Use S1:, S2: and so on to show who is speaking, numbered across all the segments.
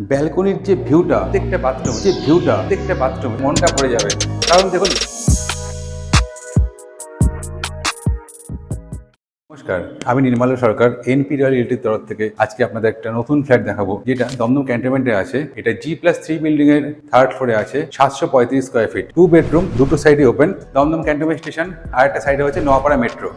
S1: ব্যালকনির যে ভিউটা, প্রত্যেকটা বাথরুম মনটা ভরে যাবে। কারণ দেখুন, নমস্কার, আমি নির্মল সরকার, এনপি রয়্যাল রিয়েলটির তরফ থেকে আজকে আপনাদের একটা নতুন ফ্ল্যাট দেখাবো, যেটা দমদম ক্যান্টনমেন্টে আছে। এটা G+3 বিল্ডিং এর 3rd ফ্লোরে আছে, 735 স্কোয়ার ফিট, 2 বেডরুম, দুটো সাইডে ওপেন। দমদম ক্যান্টনমেন্ট স্টেশন, আর একটা সাইডে হচ্ছে নোয়াপাড়া মেট্রো।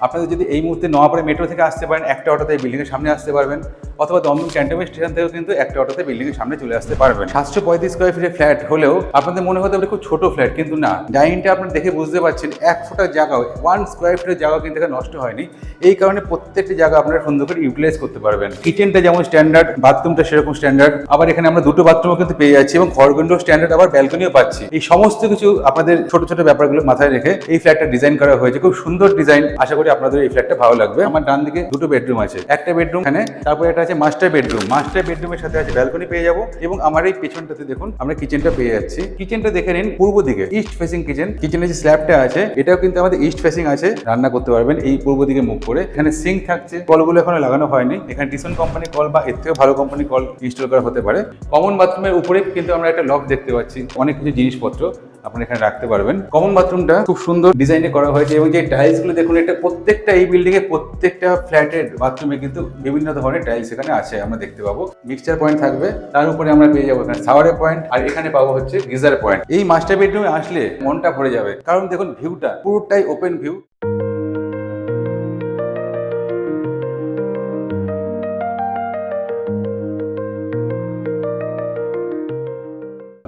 S1: আপনাদের যদি এই মুহূর্তে নোয়াপাড়া মেট্রো থেকে আসতে পারেন, একটা অটোতে এই বিল্ডিংয়ের সামনে আসতে পারবেন, অথবা দমদম ক্যান্টনমেন্ট স্টেশন থেকেও কিন্তু একটা অটোতে বিল্ডিংয়ের সামনে চলে আসতে পারবেন। 735 স্কোয়ার ফিটের ফ্ল্যাট হলেও আপনাদের মনে হতে পারে খুব ছোট ফ্ল্যাট, কিন্তু না। ডাইনিংটা আপনারা দেখে বুঝতে পারছেন, 1 ফুটের জায়গাও, 1 স্কোয়ার ফিটের জায়গাও কিন্তু এখানে নষ্ট হয়নি। এই কারণে প্রত্যেকটি জায়গা আপনারা সুন্দর করে ইউটিলাইজ করতে পারবেন। কিচেনটা যেমন স্ট্যান্ডার্ড, বাথরুমটা সেরকম স্ট্যান্ডার্ড, আবার এখানে আমরা দুটো বাথরুমও কিন্তু পেয়ে যাচ্ছি এবং ঘরগুলো স্ট্যান্ডার্ড, আবার ব্যালকনিও পাচ্ছি। এই সমস্ত কিছু আপনাদের ছোট ছোট ব্যাপারগুলো মাথায় রেখে এই ফ্ল্যাটটা ডিজাইন করা হয়েছে। খুব সুন্দর ডিজাইন, আশা করি আপনাদের এই ফ্ল্যাটটা ভালো লাগবে। আমার ডান দিকে দুটো বেডরুম আছে, একটা বেডরুম এখানে, তারপরে এটা আছে মাস্টার বেডরুম। মাস্টার বেডরুমের সাথে আছে ব্যালকনি পেয়ে যাবো, এবং আমার এই পেছনটাতে দেখুন আমরা কিচেনটা পেয়ে যাচ্ছি। কিচেনটা দেখে নিন, পূর্ব দিকে ইস্ট ফেসিং কিচেন। কিচেনের যে স্ল্যাবটা আছে এটাও কিন্তু আমাদের ইস্ট ফেসিং আছে, রান্না করতে পারবেন এই পূর্ব দিকে মুখ করে। এখানে সিঙ্ক থাকছে, কলগুলো এখনো লাগানো হয়নি। এখানে ডিসন কোম্পানি কল বা এর থেকে ভালো কোম্পানি কল ইনস্টল করা হতে পারে। কমন বাথরুমের উপরে কিন্তু আমরা একটা লক দেখতে পাচ্ছি, অনেক কিছু জিনিসপত্র আপনি এখানে রাখতে পারবেন। কমন বাথরুমটা খুব সুন্দর ডিজাইনে করা হয়েছে, এবং যে টাইলস গুলো দেখুন, এটা প্রত্যেকটা এই বিল্ডিং এ প্রত্যেকটা ফ্ল্যাটের বাথরুমে কিন্তু বিভিন্ন ধরনের টাইলস এখানে আছে, আমরা দেখতে পাবো। মিক্সচার পয়েন্ট থাকবে, তার উপরে আমরা পেয়ে যাবো এখানে শাওয়ারের পয়েন্ট, আর এখানে পাবো হচ্ছে গিজার পয়েন্ট। এই মাস্টার বেডরুমে আসলে মনটা ভরে যাবে, কারণ দেখুন ভিউটা পুরোটাই ওপেন ভিউ।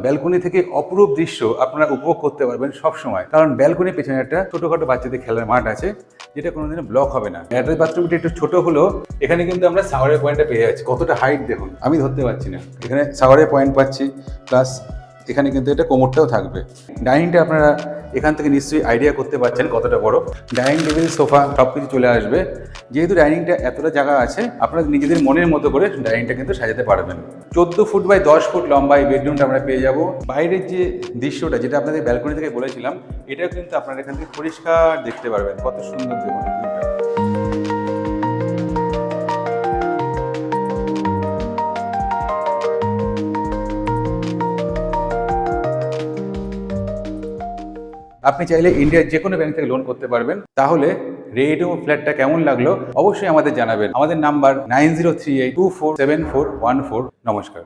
S1: ব্যালকনি থেকে অপরূপ দৃশ্য আপনারা উপভোগ করতে পারবেন সব সময়, কারণ ব্যালকনির পেছনে একটা ছোটখাটো বাচ্চাদের খেলার মাঠ আছে, যেটা কোনোদিনও ব্লক হবে না। অ্যাটাচ বাথরুমটা একটু ছোট হলেও এখানে কিন্তু আমরা শাওয়ারের পয়েন্টটা পেয়ে যাচ্ছি। কতটা হাইট দেখুন, আমি ধরতে পারছি না। এখানে শাওয়ারের পয়েন্ট পাচ্ছি, প্লাস এখানে কিন্তু এটা কোমরটাও থাকবে। ডাইনিংটা আপনারা এখান থেকে নিশ্চয়ই আইডিয়া করতে পারছেন কতটা বড়। ডাইনিং টেবিল, সোফা সব কিছু চলে আসবে। যেহেতু ডাইনিংটা এতটা জায়গা আছে, আপনারা নিজেদের মনের মতো করে ডাইনিংটা কিন্তু সাজাতে পারবেন। 14 ফুট বাই 10 ফুট লম্বা এই বেডরুমটা আমরা পেয়ে যাব। বাইরের যে দৃশ্যটা, যেটা আপনাদের ব্যালকনি থেকে বলেছিলাম, এটাও কিন্তু আপনারা এখান থেকে পরিষ্কার দেখতে পারবেন। কত সুন্দর দেখুন ভিউটা। আপনি চাইলে ইন্ডিয়ার যে কোনো ব্যাংক থেকে লোন করতে পারবেন। তাহলে রেডিও ফ্ল্যাটটা কেমন লাগলো অবশ্যই আমাদের জানাবেন। আমাদের নাম্বার 9038247414। নমস্কার।